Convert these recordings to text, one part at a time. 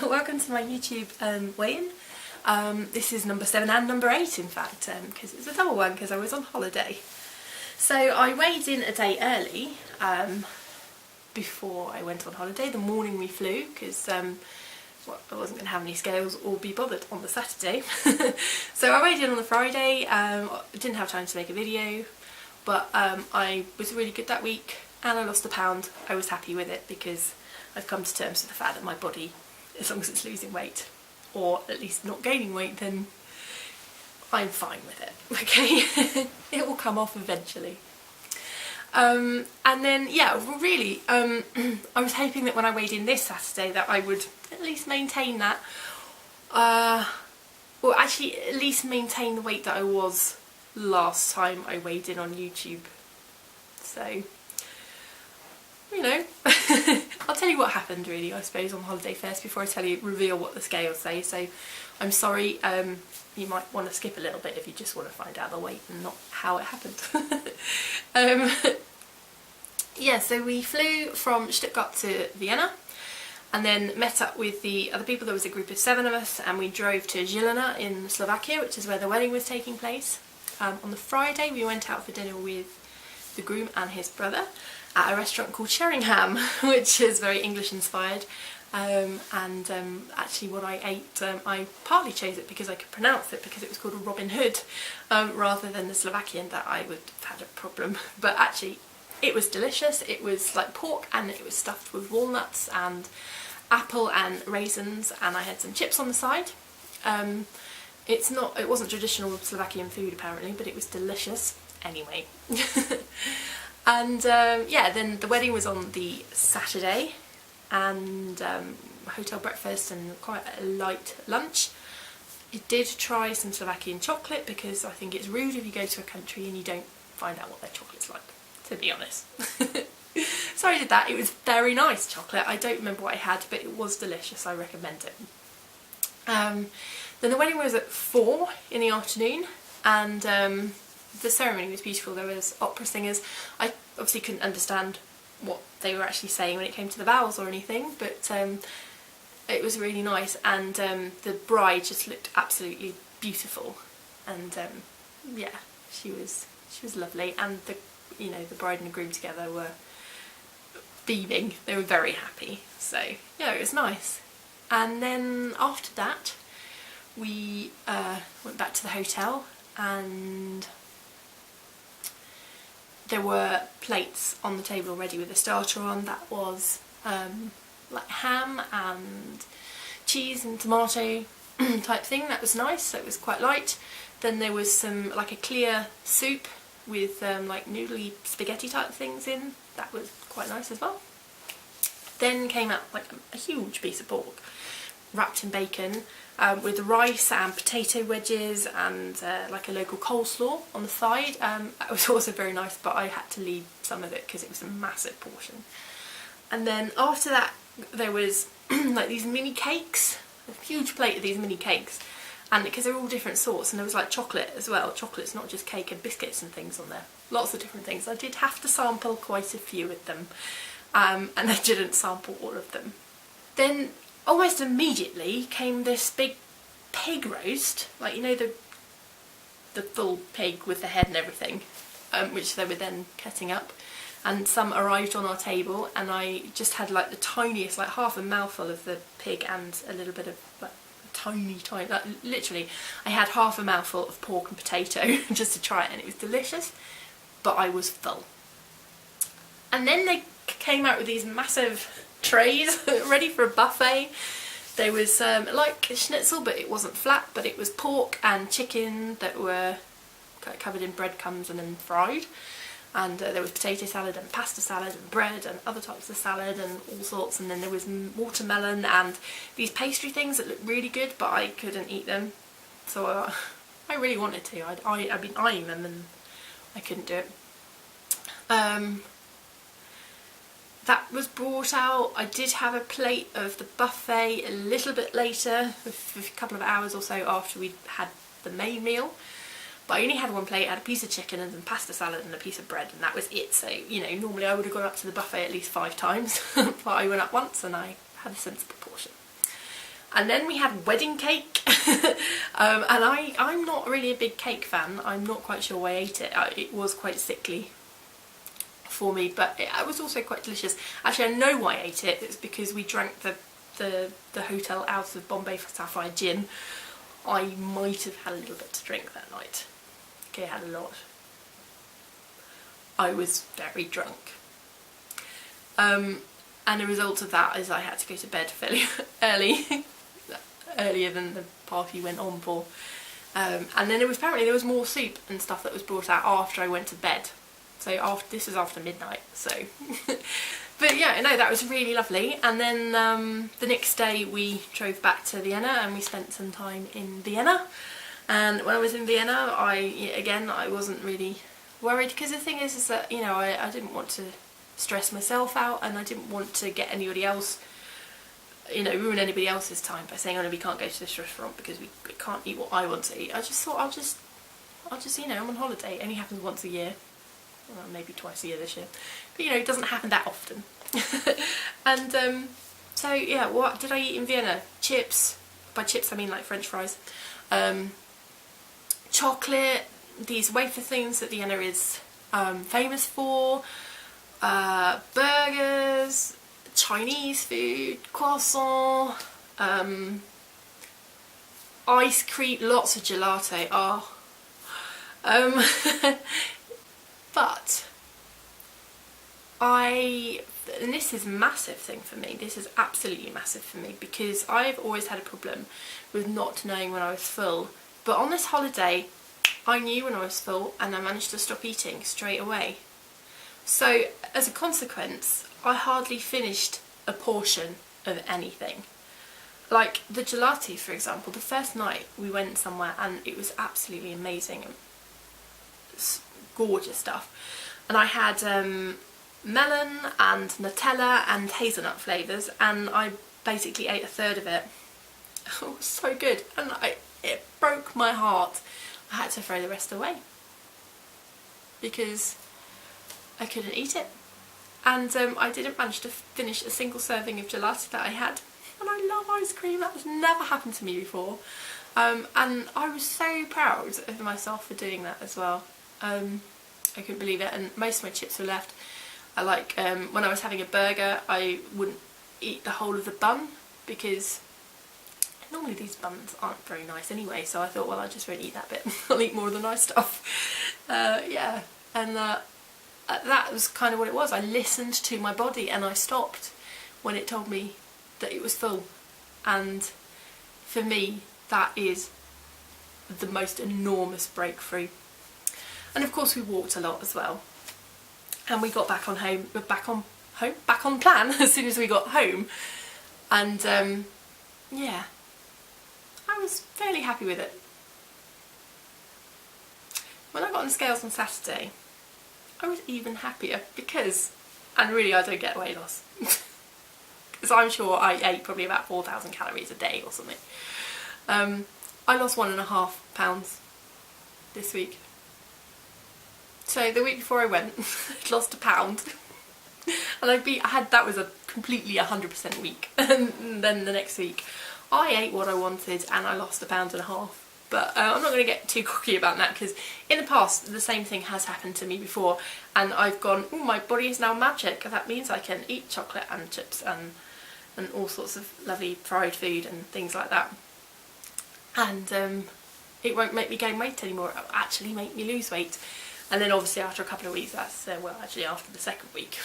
Welcome to my YouTube weigh-in. This is number 7 and number 8 in fact, because it's a double one because I was on holiday. So I weighed in a day early before I went on holiday, the morning we flew, because I wasn't going to have any scales or be bothered on the Saturday. So I weighed in on the Friday. I didn't have time to make a video, but I was really good that week and I lost a pound. I was happy with it because I've come to terms with the fact that my body, as long as it's losing weight, or at least not gaining weight, then I'm fine with it, okay? It will come off eventually. And then, yeah, really, I was hoping that when I weighed in this Saturday that I would at least maintain that, or actually at least maintain the weight that I was last time I weighed in on YouTube. So, you know, I'll tell you what happened really, I suppose, on holiday first before I reveal what the scales say. So I'm sorry, you might want to skip a little bit if you just want to find out the weight and not how it happened. Yeah, so we flew from Stuttgart to Vienna and then met up with the other people. There was a group of 7 of us and we drove to Žilina in Slovakia, which is where the wedding was taking place. On the Friday we went out for dinner with the groom and his brother at a restaurant called Sheringham, which is very English inspired, actually what I ate, I partly chose it because I could pronounce it, because it was called a Robin Hood, rather than the Slovakian that I would have had a problem. But actually it was delicious. It was like pork and it was stuffed with walnuts and apple and raisins, and I had some chips on the side. It wasn't traditional Slovakian food apparently, but it was delicious anyway. And yeah, then the wedding was on the Saturday, and hotel breakfast and quite a light lunch. I did try some Slovakian chocolate because I think it's rude if you go to a country and you don't find out what their chocolate's like, to be honest. So I did that. It was very nice chocolate. I don't remember what I had, but it was delicious. I recommend it. Then the wedding was at 4 in the afternoon, and the ceremony was beautiful. There was opera singers. I obviously couldn't understand what they were actually saying when it came to the vows or anything, but it was really nice, and the bride just looked absolutely beautiful, and yeah, she was lovely, and the bride and the groom together were beaming. They were very happy, so yeah, it was nice. And then after that we went back to the hotel, and there were plates on the table already with a starter on. That was like ham and cheese and tomato type thing. That was nice, so it was quite light. Then there was some, like a clear soup with like noodly spaghetti type things in. That was quite nice as well. Then came out like a huge piece of pork wrapped in bacon, with rice and potato wedges and like a local coleslaw on the side. It was also very nice, but I had to leave some of it because it was a massive portion. And then after that there was like these mini cakes, a huge plate of these mini cakes, and because they're all different sorts, and there was like chocolate as well. Chocolate's not just cake, and biscuits and things on there. Lots of different things. I did have to sample quite a few of them, and I didn't sample all of them. Then almost immediately came this big pig roast, like, you know, the full pig with the head and everything, which they were then cutting up, and some arrived on our table, and I just had like the tiniest, like half a mouthful of the pig and a little bit of like tiny, like, literally I had half a mouthful of pork and potato just to try it, and it was delicious, but I was full. And then they came out with these massive trays ready for a buffet. There was like schnitzel, but it wasn't flat, but it was pork and chicken that were covered in breadcrumbs and then fried, and there was potato salad and pasta salad and bread and other types of salad and all sorts, and then there was watermelon and these pastry things that looked really good, but I couldn't eat them, so I really wanted to. I've been eyeing them and I couldn't do it. That was brought out. I did have a plate of the buffet a little bit later, a couple of hours or so after we'd had the main meal, but I only had one plate. I had a piece of chicken and some pasta salad and a piece of bread, and that was it. So, you know, normally I would have gone up to the buffet at least 5 times, but I went up once and I had a sensible portion. And then we had wedding cake. And I'm not really a big cake fan. I'm not quite sure why I ate it. It was quite sickly for me, but it was also quite delicious. Actually, I know why I ate it. It's because we drank the hotel out of Bombay Sapphire gin. I might have had a little bit to drink that night. Okay, I had a lot. I was very drunk. And the result of that is I had to go to bed fairly early, earlier than the party went on for. And then apparently there was more soup and stuff that was brought out after I went to bed. So this was after midnight, so. But yeah, no, that was really lovely. And then the next day we drove back to Vienna and we spent some time in Vienna. And when I was in Vienna, I wasn't really worried, because the thing is that, you know, I didn't want to stress myself out, and I didn't want to get anybody else, you know, ruin anybody else's time by saying, oh no, we can't go to this restaurant because we can't eat what I want to eat. I just thought I'll just, you know, I'm on holiday. It only happens once a year. Well, maybe twice a year this year. But you know, it doesn't happen that often. And so yeah, what did I eat in Vienna? Chips. By chips I mean like French fries. Chocolate, these wafer things that Vienna is famous for. Burgers, Chinese food, croissant, ice cream, lots of gelato. Oh. But and this is a massive thing for me, this is absolutely massive for me, because I've always had a problem with not knowing when I was full. But on this holiday, I knew when I was full and I managed to stop eating straight away. So as a consequence, I hardly finished a portion of anything. Like the gelato, for example, the first night we went somewhere and it was absolutely amazing. It's gorgeous stuff. And I had melon and Nutella and hazelnut flavours, and I basically ate a third of it. Oh, it was so good, and it broke my heart. I had to throw the rest away because I couldn't eat it. And I didn't manage to finish a single serving of gelato that I had. And I love ice cream, that has never happened to me before. And I was so proud of myself for doing that as well. I couldn't believe it, and most of my chips were left. When I was having a burger, I wouldn't eat the whole of the bun, because normally these buns aren't very nice anyway, so I thought, well, I just won't eat that bit. I'll eat more of the nice stuff. Yeah, and that was kind of what it was. I listened to my body and I stopped when it told me that it was full. And for me, that is the most enormous breakthrough. And of course we walked a lot as well. And we got back on plan as soon as we got home. And yeah, I was fairly happy with it. When I got on the scales on Saturday, I was even happier because, and really I don't get weight loss, because I'm sure I ate probably about 4,000 calories a day or something. I lost 1.5 pounds this week. So the week before I went, I'd lost a pound, and that was a completely 100% week. And then the next week, I ate what I wanted and I lost 1.5 pounds. But I'm not going to get too cocky about that, because in the past the same thing has happened to me before, and I've gone, oh, my body is now magic. That means I can eat chocolate and chips and all sorts of lovely fried food and things like that. And it won't make me gain weight anymore. It'll actually make me lose weight. And then obviously after a couple of weeks, well, actually after the second week,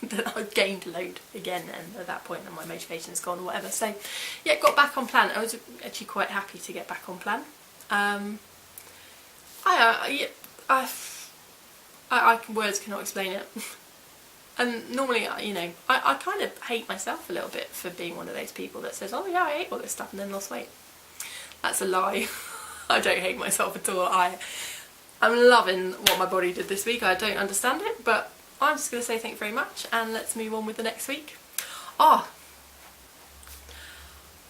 then I've gained a load again, and at that point then my motivation's gone or whatever. So yeah, got back on plan. I was actually quite happy to get back on plan. Words cannot explain it. And normally, you know, I kind of hate myself a little bit for being one of those people that says, oh yeah, I ate all this stuff and then lost weight. That's a lie. I don't hate myself at all. I'm loving what my body did this week. I don't understand it, but I'm just going to say thank you very much, and let's move on with the next week. I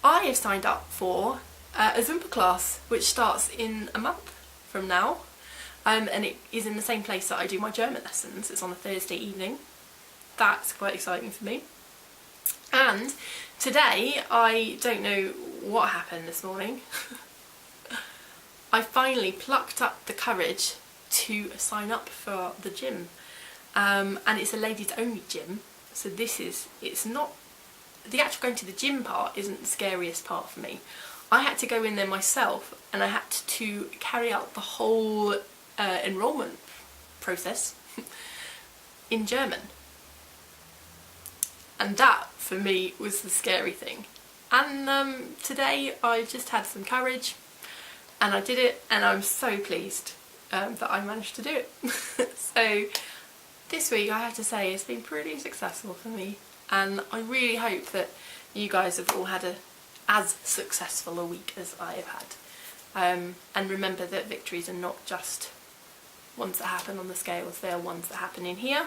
have signed up for a Zumba class, which starts in a month from now, and it is in the same place that I do my German lessons. It's on a Thursday evening. That's quite exciting for me. And today, I don't know what happened this morning, I finally plucked up the courage to sign up for the gym. And it's a ladies only gym, so it's not, the actual going to the gym part isn't the scariest part for me. I had to go in there myself and I had to carry out the whole enrolment process in German. And that, for me, was the scary thing. And today I just had some courage and I did it, and I'm so pleased that I managed to do it. So this week, I have to say, it's been pretty successful for me, and I really hope that you guys have all had as successful a week as I have had. And remember that victories are not just ones that happen on the scales, they are ones that happen in here,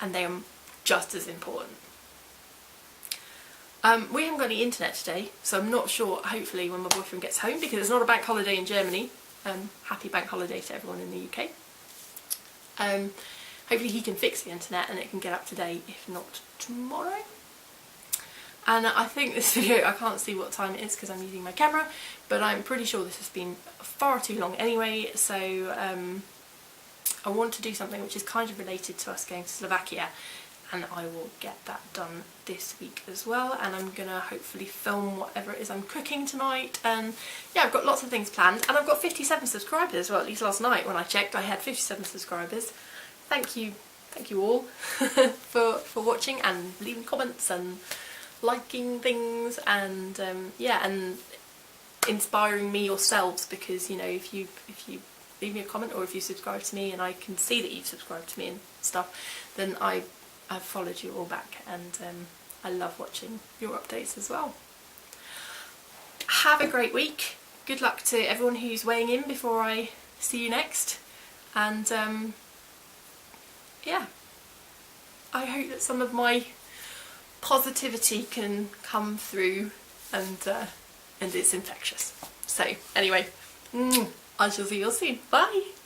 and they are just as important. We haven't got any internet today, so I'm not sure, hopefully, when my boyfriend gets home, because it's not a bank holiday in Germany. Happy bank holiday to everyone in the UK. Hopefully he can fix the internet and it can get up to date, if not tomorrow. And I think this video, I can't see what time it is because I'm using my camera, but I'm pretty sure this has been far too long anyway, so I want to do something which is kind of related to us going to Slovakia, and I will get that done this week as well, and I'm gonna hopefully film whatever it is I'm cooking tonight, and yeah, I've got lots of things planned, and I've got 57 subscribers. Well, at least last night when I checked I had 57 subscribers. Thank you all for watching and leaving comments and liking things, and yeah, and inspiring me yourselves, because you know, if you leave me a comment or if you subscribe to me and I can see that you've subscribed to me and stuff, then I've followed you all back, and I love watching your updates as well. Have a great week. Good luck to everyone who's weighing in before I see you next, and yeah, I hope that some of my positivity can come through, and it's infectious. So anyway, I shall see you all soon. Bye!